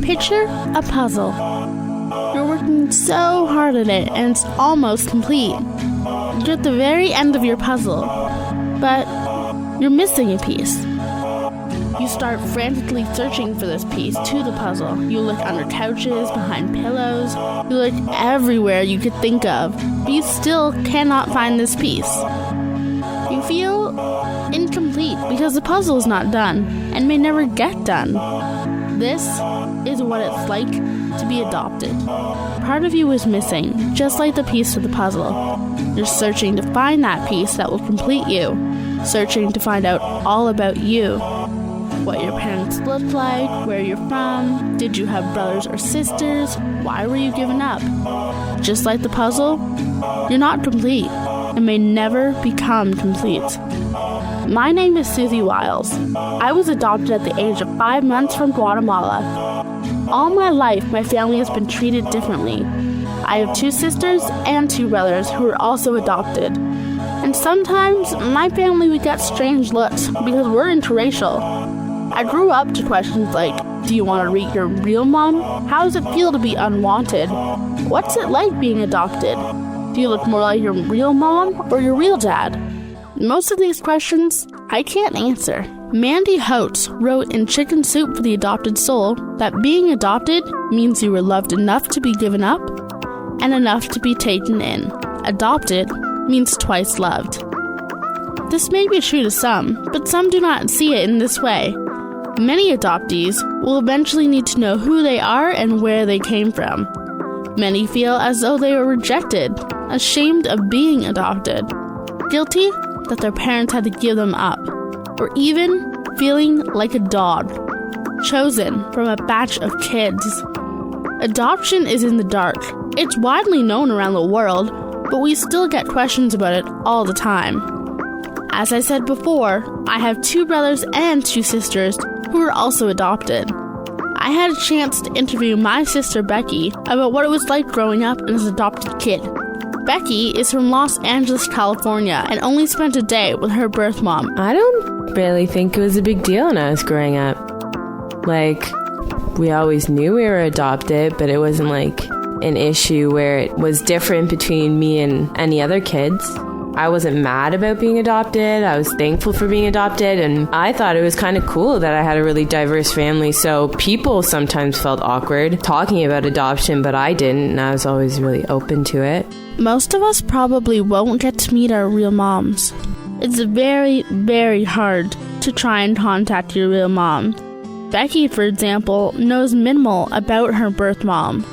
Picture a puzzle. You're working so hard at it and it's almost complete. You're at the very end of your puzzle, but you're missing a piece. You start frantically searching for this piece to the puzzle. You look under couches, behind pillows, you look everywhere you could think of, but you still cannot find this piece. You feel incomplete because the puzzle is not done and may never get done. This is what it's like to be adopted. Part of you is missing, just like the piece to the puzzle. You're searching to find that piece that will complete you, searching to find out all about you. What your parents look like, where you're from, did you have brothers or sisters, why were you given up? Just like the puzzle, you're not complete and may never become complete. My name is Susie Wiles. I was adopted at the age of 5 months from Guatemala. All my life, my family has been treated differently. I have 2 sisters and 2 brothers who are also adopted. And sometimes my family would get strange looks because we're interracial. I grew up to questions like, do you want to meet your real mom? How does it feel to be unwanted? What's it like being adopted? Do you look more like your real mom or your real dad? Most of these questions I can't answer. Mandy Holtz wrote in Chicken Soup for the Adopted Soul that being adopted means you were loved enough to be given up and enough to be taken in. Adopted means twice loved. This may be true to some, but some do not see it in this way. Many adoptees will eventually need to know who they are and where they came from. Many feel as though they were rejected, ashamed of being adopted, guilty that their parents had to give them up, or even feeling like a dog, chosen from a batch of kids. Adoption is in the dark. It's widely known around the world, but we still get questions about it all the time. As I said before, I have 2 brothers and 2 sisters who are also adopted. I had a chance to interview my sister Becky about what it was like growing up as an adopted kid. Becky is from Los Angeles, California, and only spent a day with her birth mom. I don't really think it was a big deal when I was growing up. We always knew we were adopted, but it wasn't an issue where it was different between me and any other kids. I wasn't mad about being adopted. I was thankful for being adopted, and I thought it was kind of cool that I had a really diverse family, so people sometimes felt awkward talking about adoption, but I didn't, and I was always really open to it. Most of us probably won't get to meet our real moms. It's very, very hard to try and contact your real mom. Becky, for example, knows minimal about her birth mom.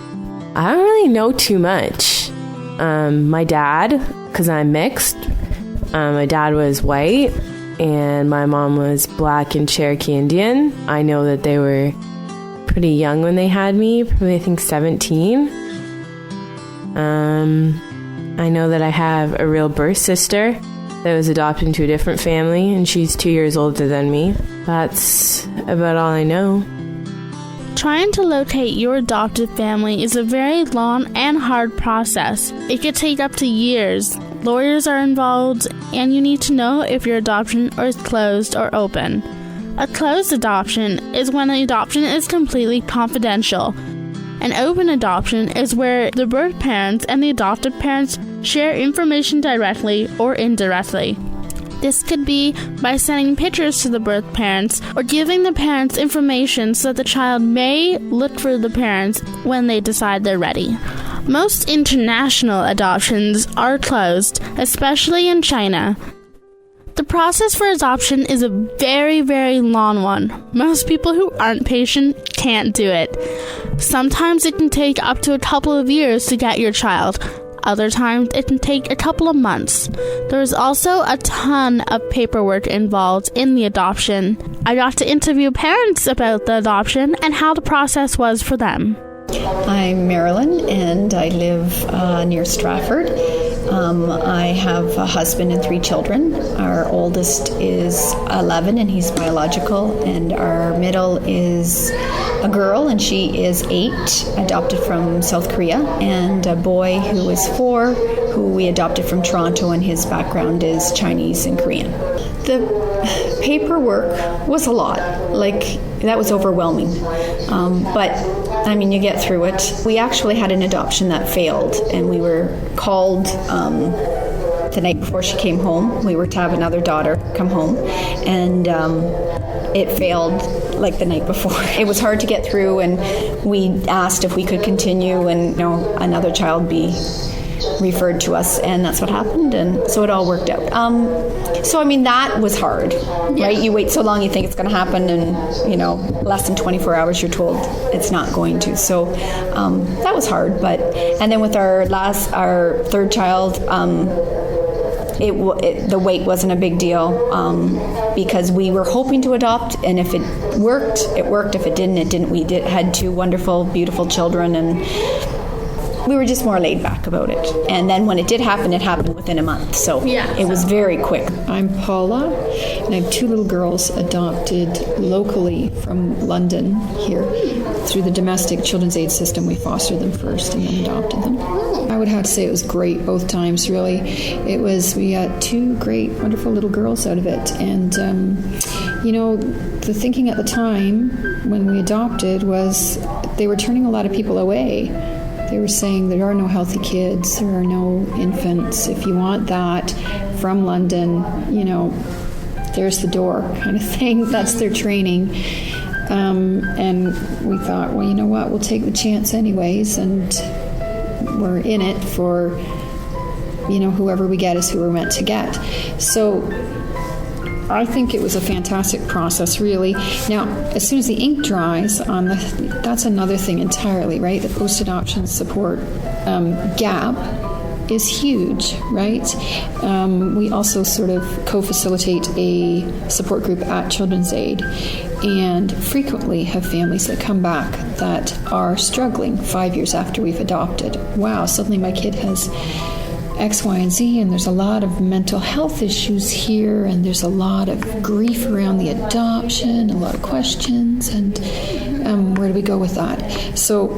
I don't really know too much. My dad, because I'm mixed, my dad was white and my mom was Black and Cherokee Indian. I know that they were pretty young when they had me, probably I think 17. I know that I have a real birth sister that was adopted into a different family, and she's 2 years older than me. That's about all I know. Trying to locate your adopted family is a very long and hard process. It could take up to years. Lawyers are involved, and you need to know if your adoption is closed or open. A closed adoption is when the adoption is completely confidential. An open adoption is where the birth parents and the adopted parents share information directly or indirectly. This could be by sending pictures to the birth parents or giving the parents information so that the child may look for the parents when they decide they're ready. Most international adoptions are closed, especially in China. The process for adoption is a very, very long one. Most people who aren't patient can't do it. Sometimes it can take up to a couple of years to get your child. Other times, it can take a couple of months. There is also a ton of paperwork involved in the adoption. I got to interview parents about the adoption and how the process was for them. I'm Marilyn, and I live near Stratford. I have a husband and 3 children. Our oldest is 11, and he's biological, and our middle is a girl, and she is 8, adopted from South Korea, and a boy who is 4, who we adopted from Toronto, and his background is Chinese and Korean. The paperwork was a lot. Like, that was overwhelming. But, I mean, you get through it. We actually had an adoption that failed, and we were called the night before she came home. We were to have another daughter come home, and it failed like the night before. It was hard to get through, and we asked if we could continue and another child be referred to us, and that's what happened, and so it all worked out. So I mean, that was hard, right? You wait so long, you think it's going to happen, and less than 24 hours you're told it's not going to. So that was hard. And then with our third child, the wait wasn't a big deal, because we were hoping to adopt, and if it worked, it worked. If it didn't, it didn't. We had two wonderful, beautiful children, and we were just more laid back about it. And then when it did happen, it happened within a month. So it was very quick. I'm Paula, and I have two little girls adopted locally from London here. Through the domestic children's aid system, we fostered them first and then adopted them. I would have to say it was great both times, really. We got two great, wonderful little girls out of it. And, the thinking at the time when we adopted was they were turning a lot of people away. They were saying there are no healthy kids, there are no infants. If you want that from London, there's the door kind of thing. That's their training. And we thought, well, you know what, we'll take the chance anyways, and we're in it for, whoever we get is who we're meant to get. So I think it was a fantastic process, really. Now, as soon as the ink dries that's another thing entirely, right? The post-adoption support gap is huge, right? We also sort of co-facilitate a support group at Children's Aid, and frequently have families that come back that are struggling 5 years after we've adopted. Wow, suddenly my kid has X, Y, and Z, and there's a lot of mental health issues here, and there's a lot of grief around the adoption, a lot of questions, and where do we go with that? So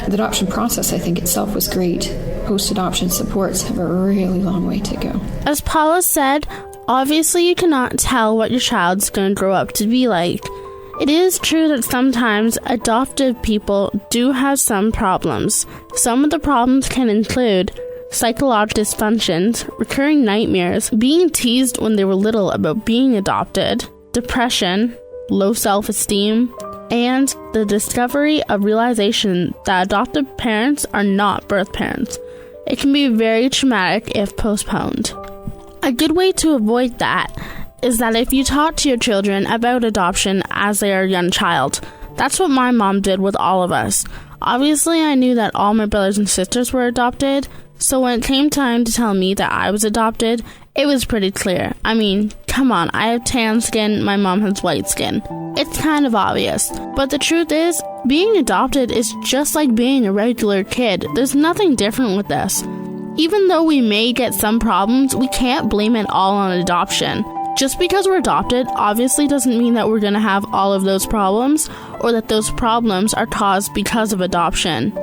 the adoption process, I think, itself was great. Post-adoption supports have a really long way to go. As Paula said, obviously you cannot tell what your child's going to grow up to be like. It is true that sometimes adoptive people do have some problems. Some of the problems can include psychological dysfunctions, recurring nightmares, being teased when they were little about being adopted, depression, low self-esteem, and the discovery of realization that adoptive parents are not birth parents. It can be very traumatic if postponed. A good way to avoid that is that if you talk to your children about adoption as they are a young child. That's what my mom did with all of us. Obviously, I knew that all my brothers and sisters were adopted, so when it came time to tell me that I was adopted, it was pretty clear. I mean, come on, I have tan skin, my mom has white skin. It's kind of obvious. But the truth is, being adopted is just like being a regular kid. There's nothing different with this. Even though we may get some problems, we can't blame it all on adoption. Just because we're adopted obviously doesn't mean that we're going to have all of those problems, or that those problems are caused because of adoption.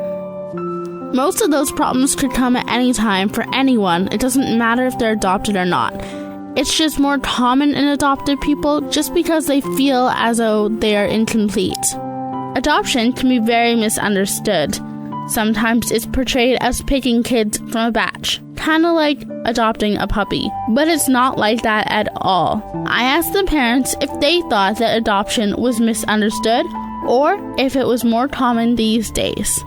Most of those problems could come at any time for anyone. It doesn't matter if they're adopted or not. It's just more common in adopted people just because they feel as though they are incomplete. Adoption can be very misunderstood. Sometimes it's portrayed as picking kids from a batch, kind of like adopting a puppy. But it's not like that at all. I asked the parents if they thought that adoption was misunderstood or if it was more common these days.